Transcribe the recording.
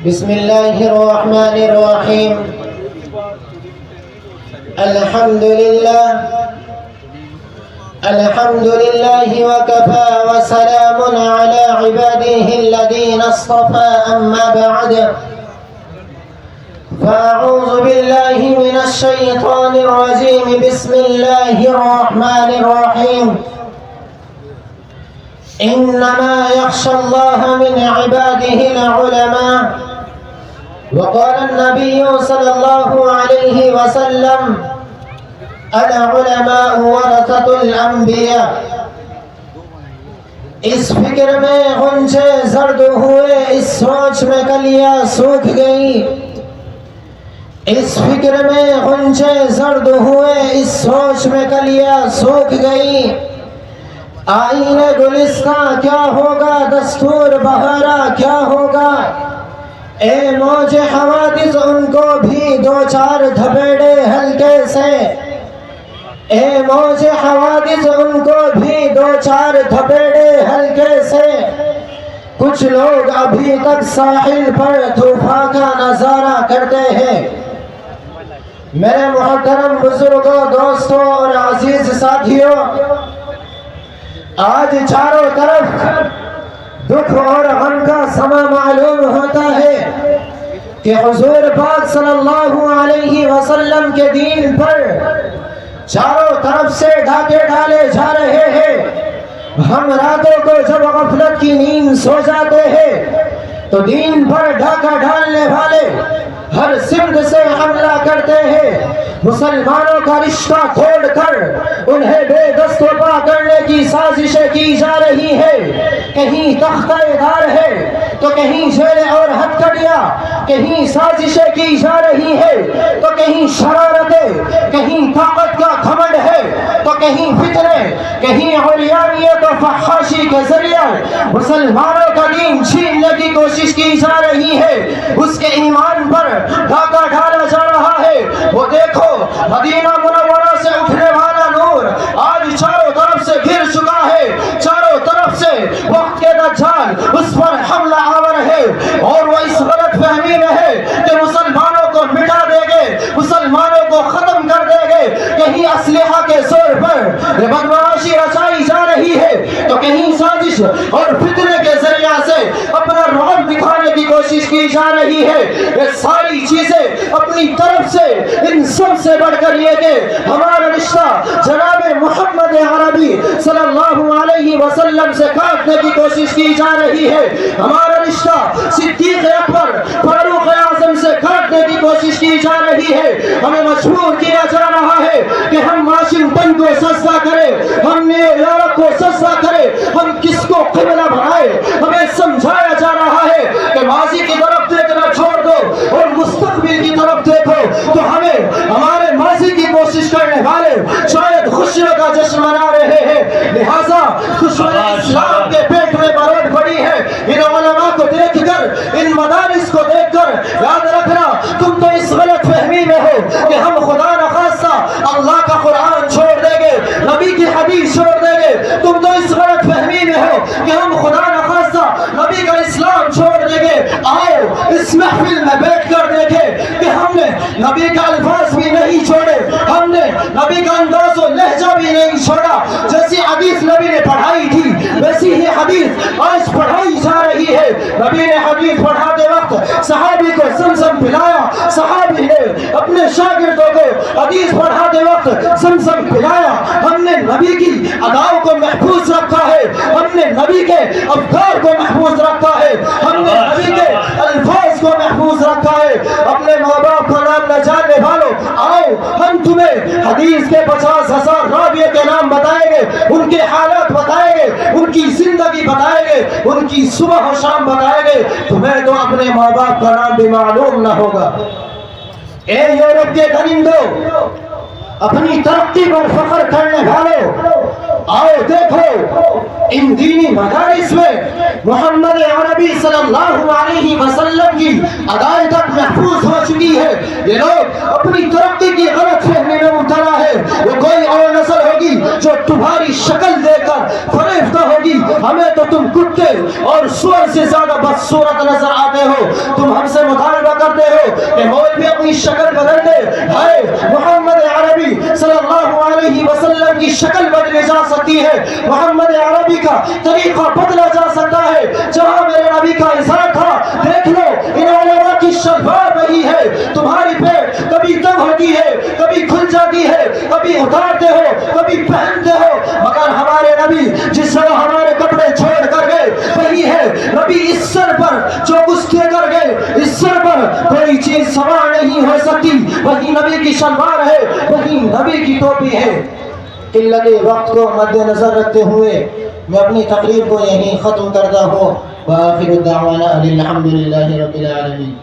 بسم الله الرحمن الرحيم. الحمد لله وكفى وسلام على عباده الذين اصطفى. أما بعد فأعوذ بالله من الشيطان الرجيم. بسم الله الرحمن الرحيم. إنما يخشى الله من عباده العلماء. وقال النبي صلى الله عليه وسلم العلماء ورثة الأنبياء. اس فکر میں غنچے زرد ہوئے، اس سوچ میں کلیاں سوکھ گئی. اس فکر میں غنچے زرد ہوئے، اس سوچ میں کلیاں سوکھ گئی. آئین گلستان کیا ہوگا، دستور بہارا کیا ہوگا. اے موج حوادث ان کو بھی دو چار دھپیڑے ہلکے سے. اے موج حوادث ان کو بھی دو چار دھپیڑے ہلکے سے. کچھ لوگ ابھی تک ساحل پر طوفان کا نظارہ کرتے ہیں. میرے محترم بزرگوں، دوستوں اور عزیز ساتھیوں، آج چاروں طرف دکھ اور غم کا سما معلوم ہوتا ہے کہ حضور پاک صلی اللہ علیہ وسلم کے دین پر چاروں طرف سے ڈاکے ڈالے جا رہے ہیں. ہم راتوں کو جب غفلت کی نیند سو جاتے ہیں تو دین پر ڈاکہ ڈالنے والے ہر سمت سے حملہ کرتے ہیں. مسلمانوں کا رشتہ توڑ کر انہیں بے دست و پا کرنے کی سازشیں کی جا رہی ہے. کہیں تختہ دار ہے تو کہیں جیل اور ہتھکڑیاں. کہیں سازشیں کی جا رہی ہے تو کہیں شرارتیں. کہیں طاقت کا گھمنڈ ہے تو کہیں فتنے. کہیں عریانیت و فحاشی کے ذریعے مسلمانوں کا دین چھیننے کی کوشش کی جا رہی ہے. اس کے ایمان پر ڈاکہ ڈالا جا رہا ہے. وہ دیکھو مدینہ منورہ سے اٹھنے والا نور آج چاروں طرف سے گر چکا ہے. چاروں طرف سے وقت کے دجال اس پر حملہ آور ہے اور وہ اس غلط فہمی میں ہے کہ مسلمانوں کو مٹا دے گے، مسلمانوں کو ختم کر دے گے. کہیں اسلحہ کے زور پر بدمعاشی رچائی جا رہی ہے تو کہیں سازش اور فتنے کے ذریعہ سے اپنا رعب دکھانے کی کوشش کی جا رہی ہے. یہ ساری چیزیں اپنی طرف سے ان سب سے بڑھ کر یہ کہ ہمارا رشتہ جناب محمد عربی صلی اللہ علیہ وسلم سے کاٹنے کی کوشش کی جا رہی ہے. ہمارا رشتہ صدیق اکبر فاروق اعظم سے کاٹنے کی کوشش کی جا رہی ہے. ہمیں مجبور کیا جا رہا ہے کہ ہم واشنگٹن کو سجدہ کریں، ہم نیو یارک کو سجدہ کریں، ہم کس کو قبلہ بنائیں. ہمیں سمجھایا جا رہا ہے کہ ماضی کی طرف دیکھنا چھوڑ دو اور مستقبل کی طرف دیکھو. تو ہمیں ہمارے ماضی کی کوشش کرنے والے شاید خوشیوں کا جشن منا رہے ہیں، لہٰذا دشمن اسلام کے پیٹ میں بروٹ پڑی ہے. ان علماء کو دیکھ کر، ان مدارس کو دیکھ کر یاد رکھنا تم تو اس غلط فہمی میں ہو کہ ہم خدا نخواستہ اللہ کا قرآن چھوڑ دیں گے، نبی کی حدیث چھوڑ دیں گے. تم تو اس غلط فہمی میں ہو کہ ہم خدا نخواستہ نبی کا اسلام چھوڑ دیں گے. آؤ اس محفل میں بیٹھ کر دیکھیں کہ ہم نے نبی کا الفاظ بھی نہیں چھوڑے، ہم نے نبی کا انداز و لہجہ بھی نہیں چھوڑا. جیسی حدیث نبی نے پڑھائی تھی ویسی ہی حدیث آج پڑھائی جا رہی ہے. نبی نے حدیث پڑھاتے وقت صحابی کو زمزم پلایا، صحابی نے اپنے شاگردوں کو حدیث پڑھاتے وقت زمزم پلایا. ہم نے نبی کی اداؤں کو محفوظ رکھا ہے، ہم نے نبی کے افکار کو محفوظ رکھا ہے، ہم نے نبی کے الفاظ کو محفوظ رکھا ہے. اپنے ماں باپ کا نام نہ جاننے والوں، آؤ ہم تمہیں حدیث کے 50,000 راویوں کے نام بتائیں گے، ان کے حالات بتائیں گے، ان کی زندگی بتائیں گے، ان کی صبح و شام بتائیں گے. تمہیں تو اپنے ماں باپ کا نام بھی معلوم نہ ہوگا. اے یورپ کے درندوں، اپنی ترقی پر فخر کرنے والوں، آؤ دیکھو ان دینی مدارس میں محمد عربی صلی اللہ علیہ وسلم کی ادائیں تک محفوظ ہو چکی ہے. یہ لوگ اپنی ترقی کی غلط فہمی میں مبتلا ہے. وہ کوئی اور نسل ہوگی جو تمہاری شکل دیکھ کر فریفتہ ہوگی، ہمیں تو تم کتے اور سور سے زیادہ بدصورت نظر آتے ہو. تم ہم سے مطالبہ کرتے ہو کہ مولوی اپنی شکل بدل دے. ہائے محمد عربی صلی اللہ علیہ وسلم کی شکل بدلی جا سکتی ہے, محمد عربی کا طریقہ بدلا جا سکتا ہے. جہاں میرے نبی کا اظہار تھا, دیکھ لو ان علماء کی شلوار وہی ہے. تمہاری پیٹ کبھی تنگ ہوتی ہے, کبھی کھل جاتی ہے, کبھی اتارتے ہو, کبھی پہنتے ہو, مگر ہمارے نبی جس طرح ہمارے کپڑے چھوڑ کر گئے وہی ہے. نبی اس سر پر جو کچھ دے کر گئے, اس سر پر کوئی چیز سوار نہیں ہو سکتی. وہی نبی کی شلوار ہے, وہی نبی کی ٹوپی ہے. قلت وقت کو مد نظر رکھتے ہوئے میں اپنی تقریر کو یہیں ختم کرتا ہوں. وآخر دعوانا الحمد للہ رب العالمین.